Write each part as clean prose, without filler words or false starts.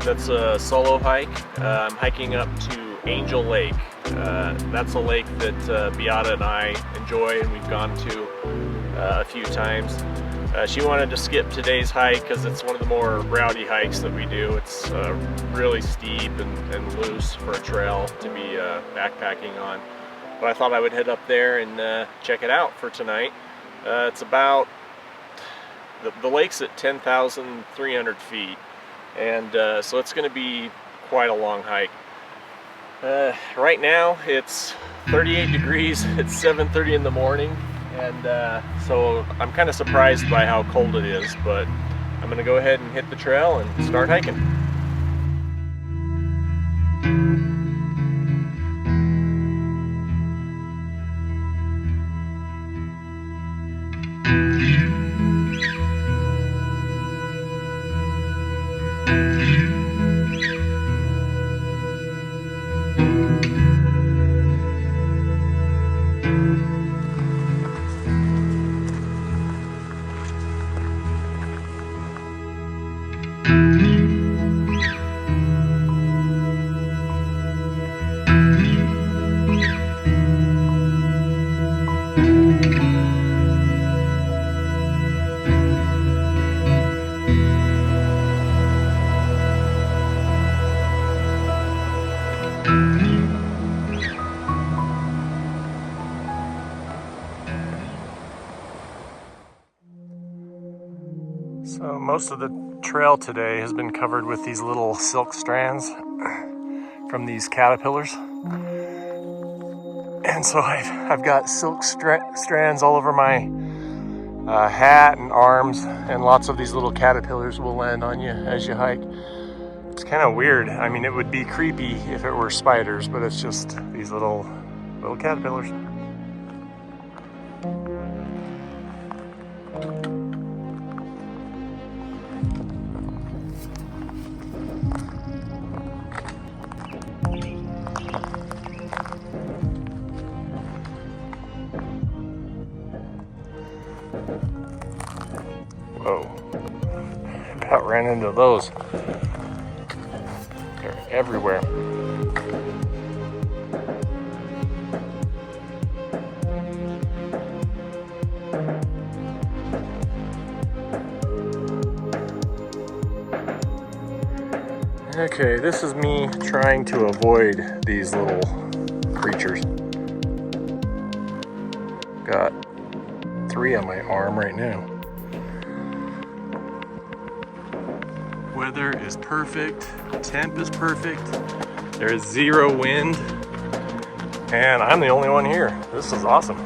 that's a solo hike. I'm hiking up to Angel Lake. That's a lake that Beata and I enjoy and we've gone to a few times. She wanted to skip today's hike because it's one of the more rowdy hikes that we do. It's really steep and loose for a trail to be backpacking on. But I thought I would head up there and check it out for tonight. It's about, the lake's at 10,300 feet, and so it's going to be quite a long hike. Right now it's 38 degrees, it's 7:30 in the morning, and so I'm kind of surprised by how cold it is, but I'm going to go ahead and hit the trail and start hiking. So most of the trail today has been covered with these little silk strands from these caterpillars. And so I've got silk strands all over my hat and arms, and lots of these little caterpillars will land on you as you hike. It's kind of weird. I mean, it would be creepy if it were spiders, but it's just these little caterpillars. Whoa, about ran into those. They're everywhere. Okay, this is me trying to avoid these little creatures. Got 3 on my arm right now. Weather is perfect, temp is perfect, there is 0 wind, and I'm the only one here. This is awesome.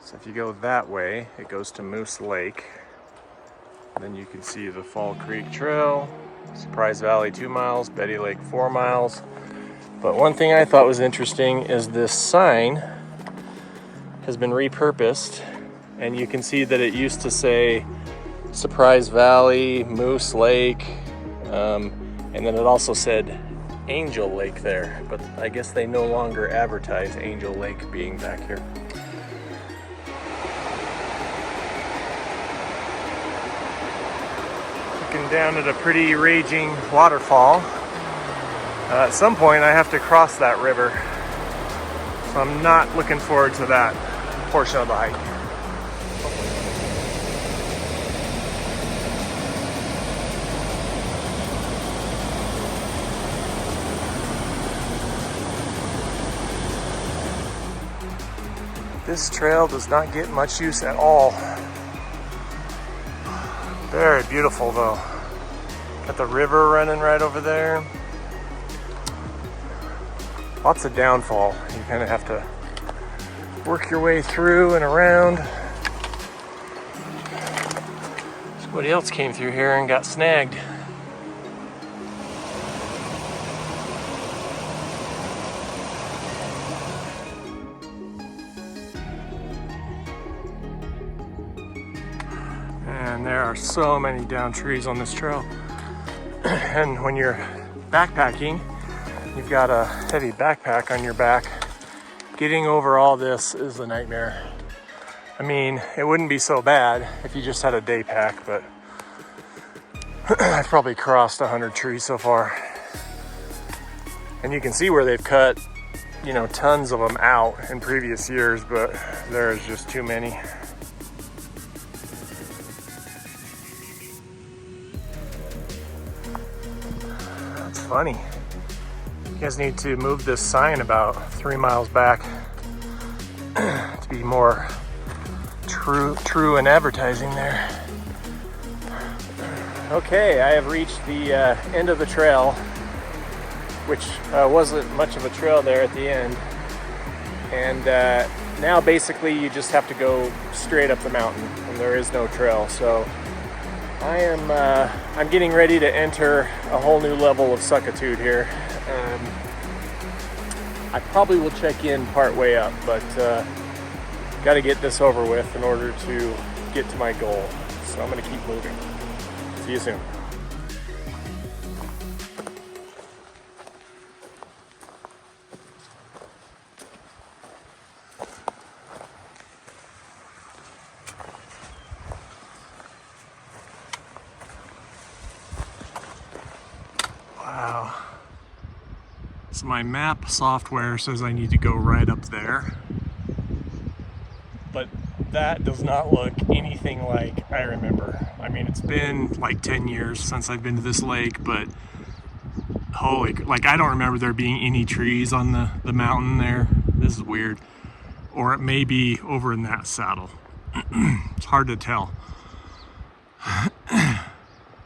So if you go that way, it goes to Moose Lake. Then you can see the Fall Creek Trail, Surprise Valley 2 miles, Betty Lake 4 miles. But one thing I thought was interesting is this sign has been repurposed, and you can see that it used to say Surprise Valley, Moose Lake, and then it also said Angel Lake there, but I guess they no longer advertise Angel Lake being back here. Looking down at a pretty raging waterfall. At some point I have to cross that river, so I'm not looking forward to that portion of the hike. This trail does not get much use at all. Very beautiful though. Got the river running right over there. Lots of downfall. You kind of have to work your way through and around. Somebody else came through here and got snagged. And there are so many down trees on this trail. And when you're backpacking, you've got a heavy backpack on your back. Getting over all this is a nightmare. I mean, it wouldn't be so bad if you just had a day pack, but I've probably crossed 100 trees so far. And you can see where they've cut, you know, tons of them out in previous years, but there's just too many. That's funny. You guys need to move this sign about 3 miles back to be more true in advertising there. Okay, I have reached the end of the trail, which wasn't much of a trail there at the end. And now basically you just have to go straight up the mountain, and there is no trail. So I'm getting ready to enter a whole new level of suckitude here. I probably will check in part way up, but got to get this over with in order to get to my goal. So I'm going to keep moving. See you soon. Wow. So my map software says I need to go right up there, but that does not look anything like I remember. I mean, it's been like 10 years since I've been to this lake, but holy, like I don't remember there being any trees on the mountain there. This is weird. Or it may be over in that saddle. It's hard to tell.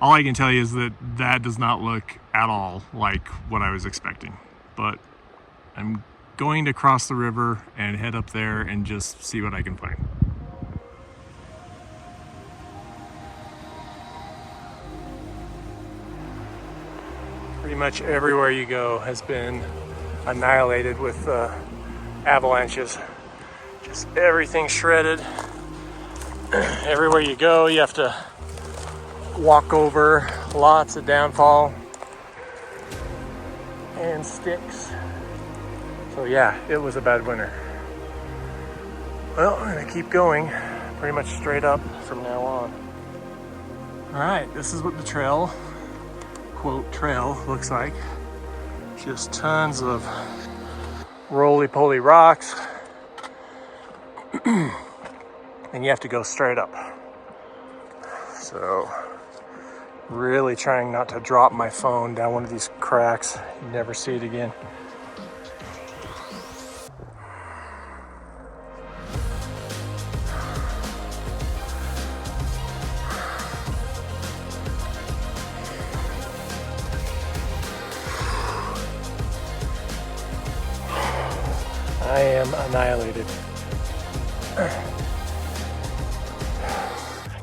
All I can tell you is that that does not look at all like what I was expecting. But I'm going to cross the river and head up there and just see what I can find. Pretty much everywhere you go has been annihilated with avalanches. Just everything shredded. Everywhere you go, you have to walk over lots of downfall and sticks. So yeah, it was a bad winter. Well, I'm gonna keep going pretty much straight up from now on. All right, this is what the trail, quote, trail looks like. Just tons of roly-poly rocks. And you have to go straight up. So really trying not to drop my phone down one of these cracks. You never see it again. I am annihilated. I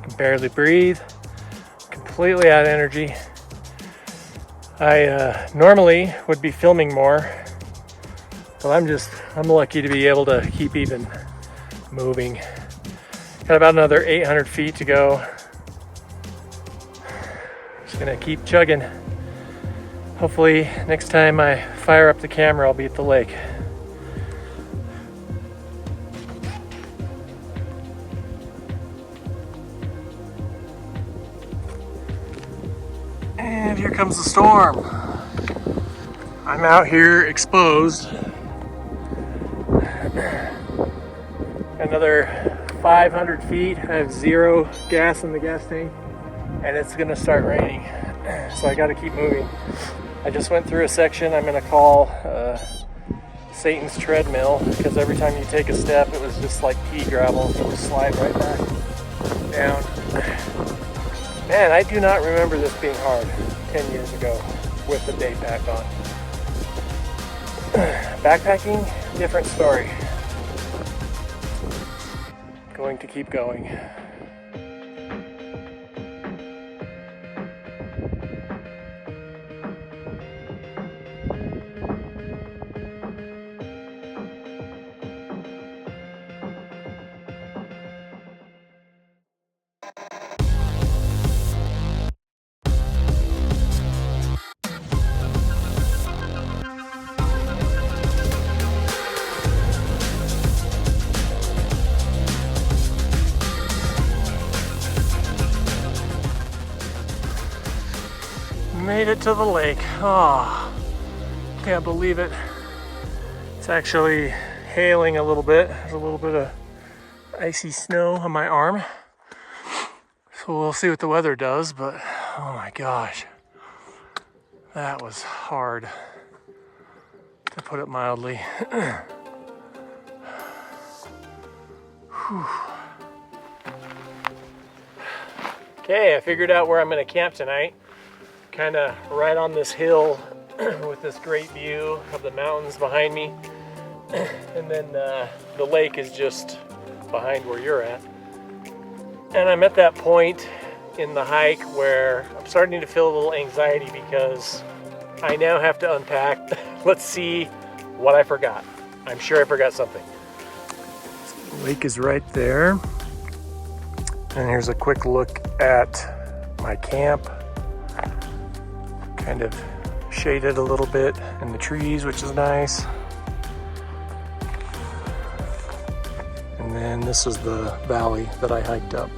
can barely breathe. Completely out of energy. I normally would be filming more, but I'm lucky to be able to keep even moving. Got about another 800 feet to go. Just gonna keep chugging. Hopefully next time I fire up the camera, I'll be at the lake. And here comes the storm. I'm out here exposed. Another 500 feet. I have 0 gas in the gas tank, and it's gonna start raining. So I gotta keep moving. I just went through a section I'm gonna call Satan's treadmill, because every time you take a step it was just like pea gravel, and you would slide right back down. Man, I do not remember this being hard 10 years ago with the day pack on. Backpacking, different story. Going to keep going. Made it to the lake. Oh, can't believe it. It's actually hailing a little bit. There's a little bit of icy snow on my arm. So we'll see what the weather does, but oh my gosh. That was hard, to put it mildly. Okay, I figured out where I'm gonna camp tonight. Kind of right on this hill with this great view of the mountains behind me. And then the lake is just behind where you're at. And I'm at that point in the hike where I'm starting to feel a little anxiety because I now have to unpack. Let's see what I forgot. I'm sure I forgot something. The lake is right there. And here's a quick look at my camp. Kind of shaded a little bit in the trees, which is nice. And then this is the valley that I hiked up.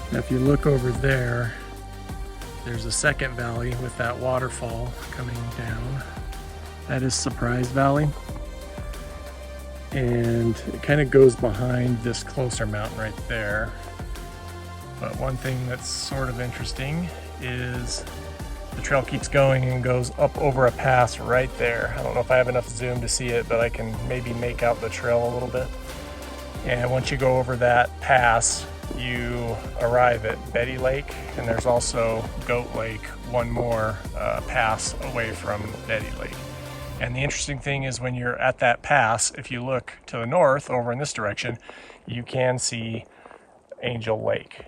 Now if you look over there, there's a second valley with that waterfall coming down. That is Surprise Valley. And it kind of goes behind this closer mountain right there. But one thing that's sort of interesting is the trail keeps going and goes up over a pass right there. I don't know if I have enough zoom to see it, but I can maybe make out the trail a little bit. And once you go over that pass, you arrive at Betty Lake, and there's also Goat Lake, one more pass away from Betty Lake. And the interesting thing is when you're at that pass, if you look to the north over in this direction, you can see Angel Lake.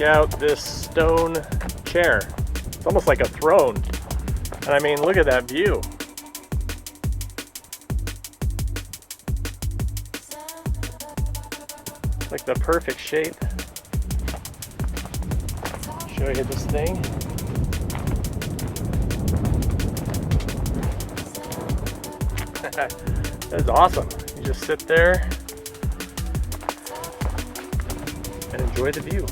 out this stone chair. It's almost like a throne. And I mean, look at that view. Like the perfect shape. Show you this thing. That's awesome. You just sit there and enjoy the view.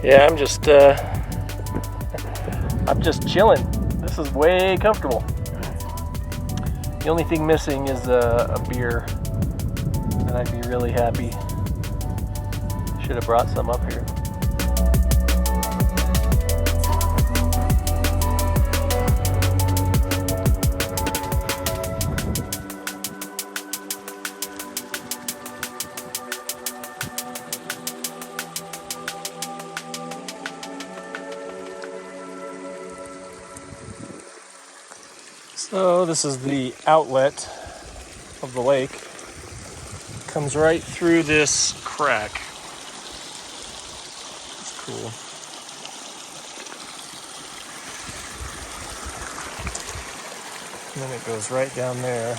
Yeah, I'm just chilling. This is way comfortable. The only thing missing is a beer, and I'd be really happy. Should have brought some up here. So this is the outlet of the lake. Comes right through this crack. It's cool. And then it goes right down there.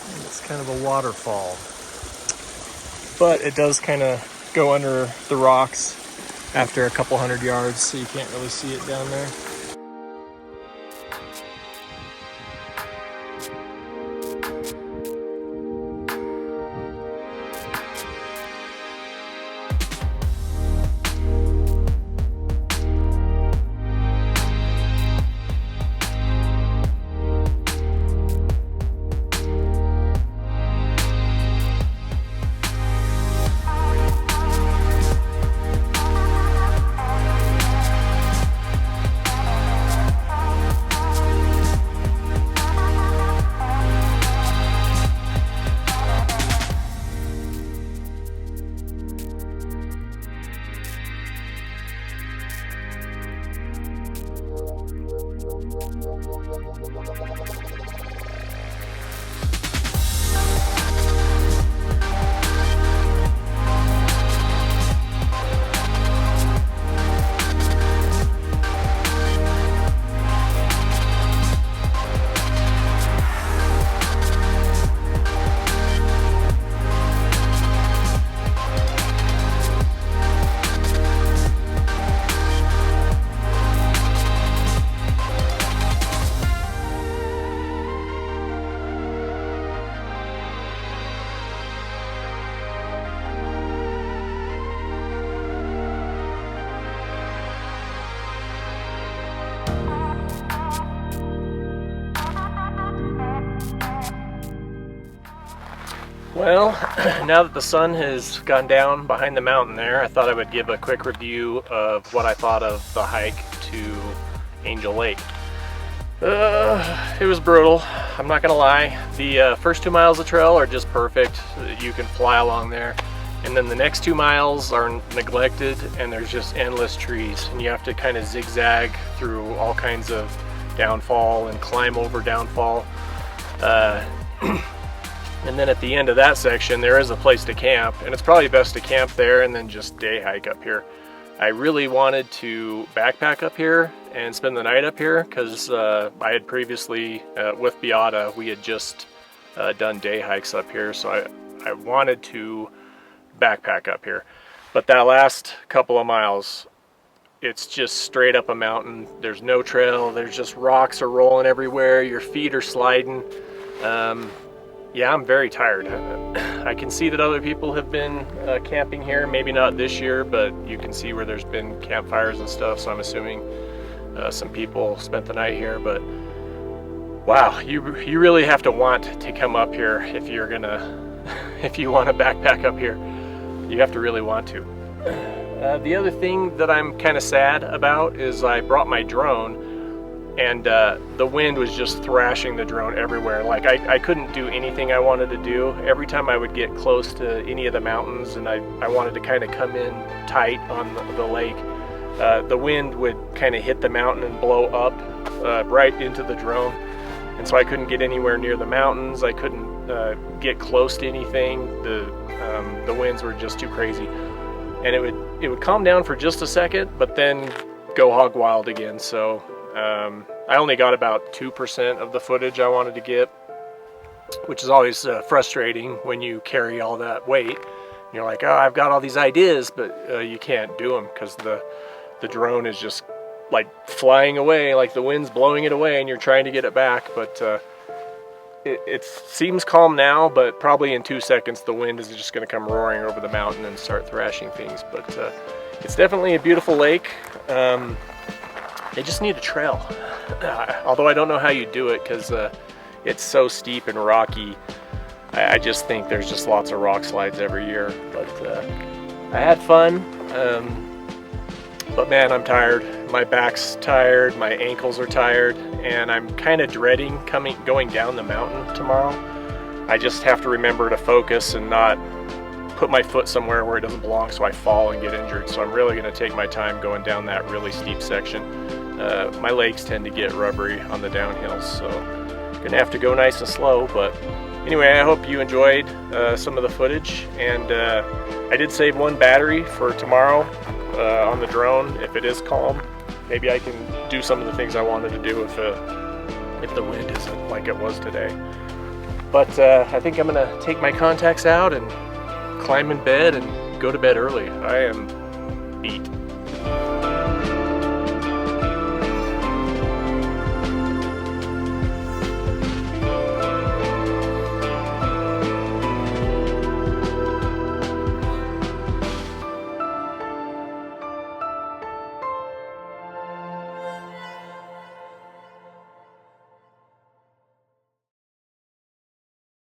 And it's kind of a waterfall. But it does kind of go under the rocks after a couple hundred yards, so you can't really see it down there. Well, now that the sun has gone down behind the mountain there, I thought I would give a quick review of what I thought of the hike to Angel Lake. It was brutal, I'm not gonna lie. The first 2 miles of trail are just perfect. You can fly along there. And then the next 2 miles are neglected and there's just endless trees. And you have to kind of zigzag through all kinds of downfall and climb over downfall. And then at the end of that section, there is a place to camp, and it's probably best to camp there and then just day hike up here. I really wanted to backpack up here and spend the night up here because I had previously, with Beata, we had just done day hikes up here, so I wanted to backpack up here. But that last couple of miles, it's just straight up a mountain. There's no trail. There's just rocks are rolling everywhere. Your feet are sliding. Yeah, I'm very tired. I can see that other people have been camping here. Maybe not this year, but you can see where there's been campfires and stuff. So I'm assuming some people spent the night here. But wow, you really have to want to come up here if you're gonna, if you want to backpack up here. You have to really want to. The other thing that I'm kind of sad about is I brought my drone, and the wind was just thrashing the drone everywhere. Like I couldn't do anything I wanted to do. Every time I would get close to any of the mountains and I wanted to kind of come in tight on the lake, the wind would kind of hit the mountain and blow up right into the drone. And so I couldn't get anywhere near the mountains. I couldn't get close to anything. The winds were just too crazy. And it would calm down for just a second, but then go hog wild again. So I only got about 2% of the footage I wanted to get, which is always frustrating when you carry all that weight. You're like, oh, I've got all these ideas, but you can't do them because the drone is just like flying away, like the wind's blowing it away, and you're trying to get it back. But it seems calm now, but probably in 2 seconds the wind is just going to come roaring over the mountain and start thrashing things. But it's definitely a beautiful lake. They just need a trail. Although I don't know how you do it because it's so steep and rocky. I just think there's just lots of rock slides every year. But I had fun. But man, I'm tired. My back's tired, my ankles are tired, and I'm kind of dreading going down the mountain tomorrow. I just have to remember to focus and not put my foot somewhere where it doesn't belong so I fall and get injured. So I'm really going to take my time going down that really steep section. My legs tend to get rubbery on the downhills, so I'm going to have to go nice and slow. But anyway, I hope you enjoyed some of the footage, and I did save one battery for tomorrow on the drone. If it is calm, maybe I can do some of the things I wanted to do if the wind isn't like it was today. But I think I'm gonna take my contacts out and climb in bed and go to bed early. I am beat.